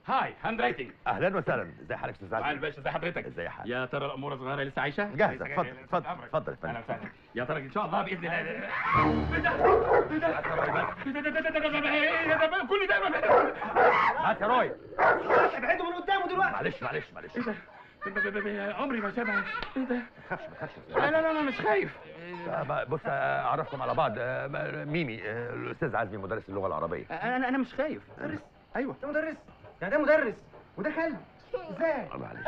هاي هاند رايتنج. اهلا وسهلا، ازي حضرتك استاذ معالي عزمي؟ الباشا ازي حضرتك؟ ازي حضرتك؟ يا ترى الاموره صغيره لسه عايشه؟ جاهزه، اتفضل اتفضل اتفضل يا اهلا فندم. وسهلا. يا ترى ان شاء الله باذن الله. كل ده هات يا روي. ابعدوا من قدامه دلوقتي. معلش معلش معلش. عمري ما سامع. ايه ده؟ ما تخافش لا لا لا مش خايف. بص اعرفكم على بعض. ميمي الاستاذ عزمي مدرس اللغه العربيه. انا مش خايف. مدرس؟ ايوه ده مدرس؟ يعني ده مدرس وده كلب؟ ازاي؟ معلش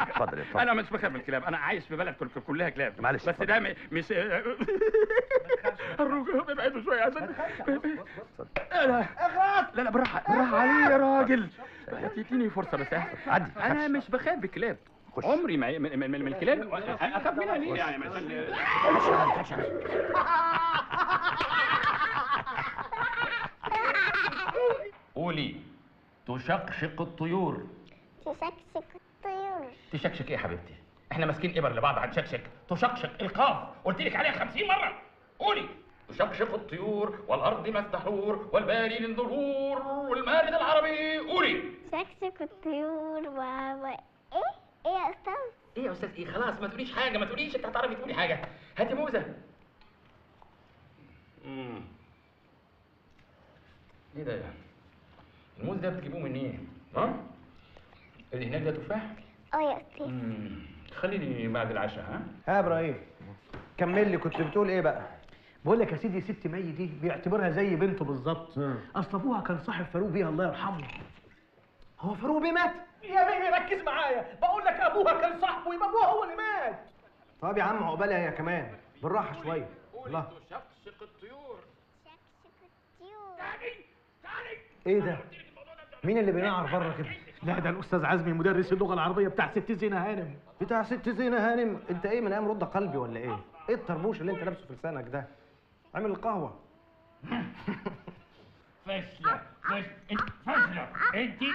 اتفضل اتفضل. انا مش بخاف من الكلاب، انا عايش في بلد كلها كلاب. معلش بس ده مش الرجل ابعدوا شويه عشان لا لا بالراحه بالراحه عليه يا راجل. تديني فرصه بس. عدي. انا مش بخاف بالكلاب. خش. عمري ما من الكلاب اخاف منها ليه يعني مثلا. قولي تشقشق الطيور. تشكشك الطيور. تشكشك ايه يا حبيبتي؟ احنا ماسكين ابر لبعض هنشكشك. تشقشق القاف قلت لك عليها 50 مره. قولي تشقشق الطيور والارض مسدحور والباري للظهور والمارد العربي. قولي تشكشك الطيور ايه؟ ايه يا استاذ؟ ايه يا استاذ ايه؟ خلاص ما تقوليش حاجه، ما تقوليش. انت هتعرفي تقولي حاجه. هاتي موزه. ايه ده؟ الموز ده بتجيبوه منين؟ ها؟ اللي هناك ده تفاح؟ يا استاذ. خليني بعد العشاء. ها؟ ها يا ابراهيم، كمل لي، كنت بتقول ايه بقى؟ بقول لك يا سيدي، ست مي دي بيعتبرها زي بنته بالظبط. اصل ابوها كان صاحب فاروق بيه الله يرحمه. هو فاروق بيه مات؟ يا بيبي ركز معايا، بقول لك ابوها كان صاحبه، يبقى ابوها هو اللي مات. طب يا عم عقبالها هي كمان، بالراحه شويه. الله، تشقشق الطيور. تشكشك الطيور. ايه ده؟ مين اللي بينعر بره كده؟ لا ده الاستاذ عزمي مدرس اللغه العربيه بتاع ست زينه هانم. بتاع ست زينه هانم؟ انت ايه من ايام رد قلبي ولا ايه؟ ايه الطربوش اللي انت لابسه في لسانك ده؟ اعمل القهوه. فاشله فاشله انت فاشله. ايه ده؟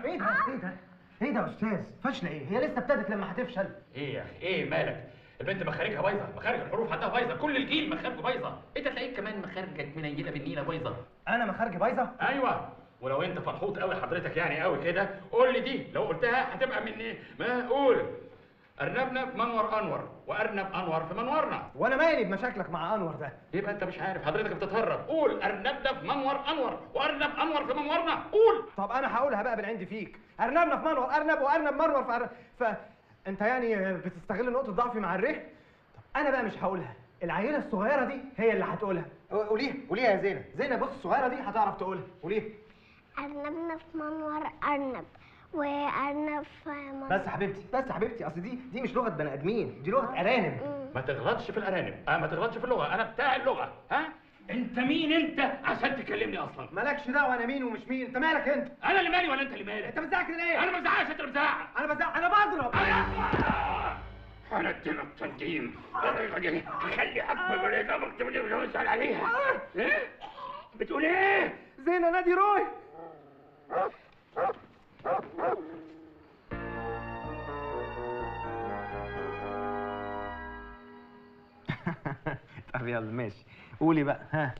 ايه ده؟ ايه ده يا استاذ؟ فاشله ايه؟ هي لسه ابتدت لما هتفشل. ايه يا اخي ايه مالك؟ البنت مخارجها بايظه، مخارج الحروف عندها بايظه، كل الجيل مخارجه بايظه. انت تلاقيك كمان مخارجك منيله بالنيله بايظه. انا مخارجي بايظه؟ ايوه، ولو انت فرحوط قوي حضرتك يعني قوي كده قول لي دي، لو قلتها هتبقى من ايه؟ ما قول ارنبنا في منور انور وارنب انور في منورنا. وانا مالي بمشاكلك مع انور ده؟ يبقى انت مش عارف، حضرتك بتتهرب. قول ارنبنا في منور انور وارنب انور في منورنا. قول. طب انا هقولها بقى بالعند فيك. ارنبنا في منور ارنب وارنب منور انت يعني بتستغل نقطه ضعفي مع الره. طب انا بقى مش هقولها، العيله الصغيره دي هي اللي هتقولها. قوليها قوليها يا زينه. زينه بص الصغيره دي هتعرف تقولها. قوليها. أرنبنا في منور أرنب وأرنب في منور. بس يا حبيبتي بس يا حبيبتي، اصل دي مش لغه بني ادمين، دي لغه ارانب. ما تغلطش في الارانب. ما تغلطش في اللغه، انا بتاع اللغه. ها؟ انت مين انت عشان تكلمني اصلا؟ مالكش دعوه انا مين ومش مين، انت مالك انت؟ انا اللي مالي ولا انت اللي مالك؟ انت بتزعق كده ليه؟ انا ما بزعقش، انت اللي بتزعق. انا بزعق، انا بضرب. انا اديلك تنظيم. خلي حكم الولاد مكتوب واسال عليها. ايه؟ بتقول ايه؟ زينه نادي روي. طب يلا ماشي، قولي بقى. ها.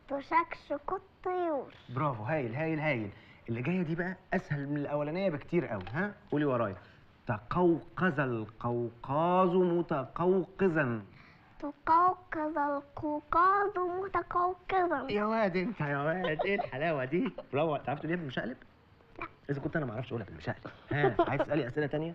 تشكشك الطيور. برافو، هايل هايل هايل. اللي جايه دي بقى اسهل من الاولانيه بكتير قوي. ها قولي ورايا. تقوقز القوقاز متقوقزا. تقوقز القوقاز متقوقزا. يا واد انت يا واد، ايه الحلاوه دي؟ برافو. تعرف تقوليها بالمشقلب؟ لا. اذا كنت انا ما اعرفش اقولها بالمشقلب. ها عايز تسالي اسئله تانية؟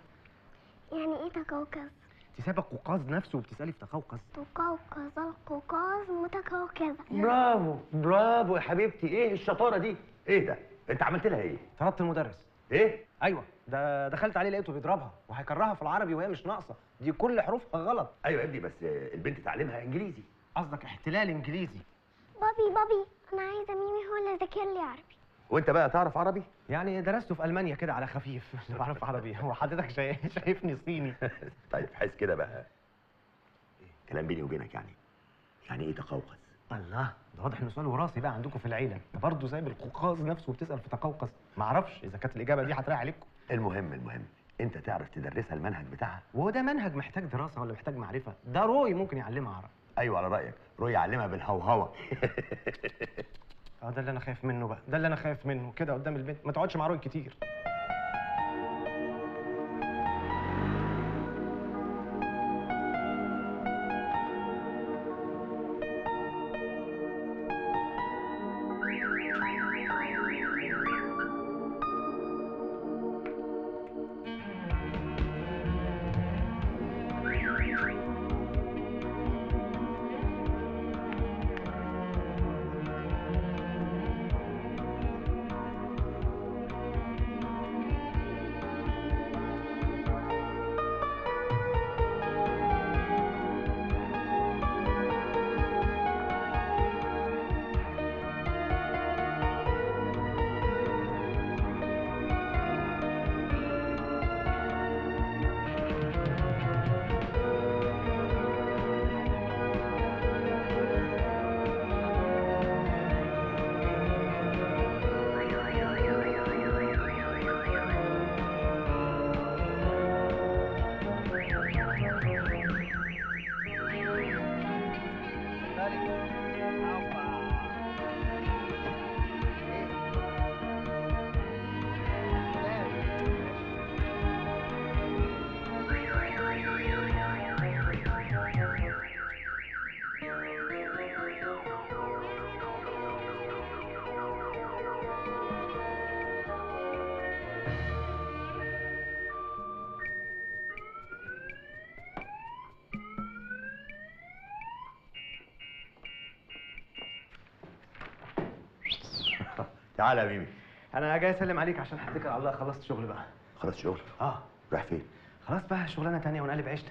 يعني ايه تقوقز؟ انت سايبه القوقاز نفسه وبتسالي في تقوقز. تقوقز القوقاز متقوقزا. برافو برافو يا حبيبتي. ايه الشطاره دي؟ ايه ده؟ انت عملت لها ايه؟ طردت المدرس. ايه؟ ايوه، ده دخلت عليه لقيته بيضربها وهيكرهها في العربي وهي مش ناقصه، دي كل حروفها غلط. ايوه يا ابني، بس البنت تعليمها انجليزي. قصدك احتلال انجليزي. بابي انا عايزه ميمي هو اللي ذاكر لي عربي. وانت بقى تعرف عربي؟ يعني درسته في المانيا كده على خفيف. اللي بعرف عربي هو حضرتك شايفني صيني. طيب حس كده بقى، كلام بيني وبينك يعني ايه تقوقز؟ الله، ده واضح انه سؤال وراثي بقى عندكم في العيله. ده برضه سايب القوقاز نفسه وبتسال في تقوقز. ما اعرفش اذا كانت الاجابه دي هتراعي عليكم. المهم انت تعرف تدرسها المنهج بتاعها؟ وهو ده منهج محتاج دراسه ولا محتاج معرفه؟ ده روي ممكن يعلمها عربي. ايوه على رايك، روي يعلمها بالهوهوه. ده اللي انا خايف منه بقى، ده اللي انا خايف منه كده قدام البنت، ما تقعدش مع راجل كتير. تعالى يا ميمي. انا جاي اسلم عليك عشان هتكل على الله، خلصت شغل بقى. خلاص شغل؟ اه. رايح فين؟ خلاص بقى شغلانه تانية ونقلب عيشنا.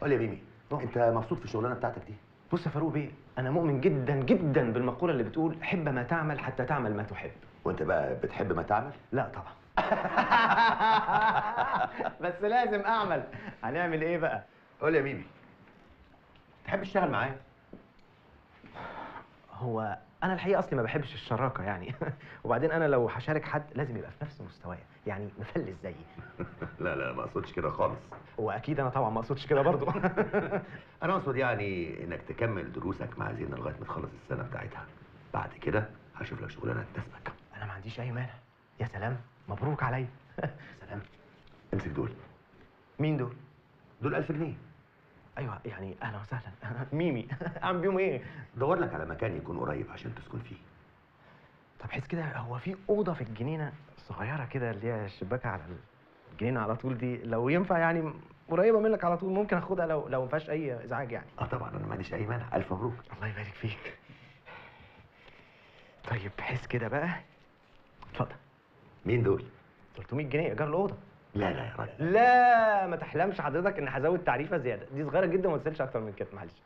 قول لي يا ميمي، انت مبسوط في الشغلانه بتاعتك دي؟ بص يا فاروق بيه، انا مؤمن جدا جدا بالمقوله اللي بتقول حب ما تعمل حتى تعمل ما تحب. وانت بقى بتحب ما تعمل؟ لا طبعا. بس لازم اعمل، هنعمل ايه بقى؟ قول لي يا ميمي، تحب تشتغل معايا؟ هو انا الحقيقه اصلي ما بحبش الشراكه يعني. وبعدين انا لو هشارك حد لازم يبقى في نفس مستوايا، يعني مفلس زيي. لا ما اقصدش كده خالص. واكيد انا طبعا ما اقصدش كده برضه. انا اقصد يعني انك تكمل دروسك مع زينة لغايه ما تخلص السنه بتاعتها. بعد كده هشوف لك شغلانه تناسبك. انا ما عنديش اي مانع. يا سلام، مبروك عليا. سلام. امسك دول. مين دول؟ دول 1000 جنيه. ايوه يعني اهلا وسهلا. ميمي. اعمل بيهم ايه؟ دور لك على مكان يكون قريب عشان تسكن فيه. طب حس كده، هو في اوضه في الجنينه صغيره كده اللي هي الشباكه على الجنينه على طول دي، لو ينفع يعني قريبه منك على طول، ممكن اخدها لو ما فيهاش اي ازعاج يعني. طبعا انا ما عنديش اي مانع. الف مبروك. الله يبارك فيك. طيب حس كده بقى. اتفضل. مين دول؟ 300 جنيه ايجار الاوضه. لا يا راجل. لا ما تحلمش حضرتك ان هزود تعريفه زياده، دي صغيره جدا وما تسالش اكتر من كده، معلش.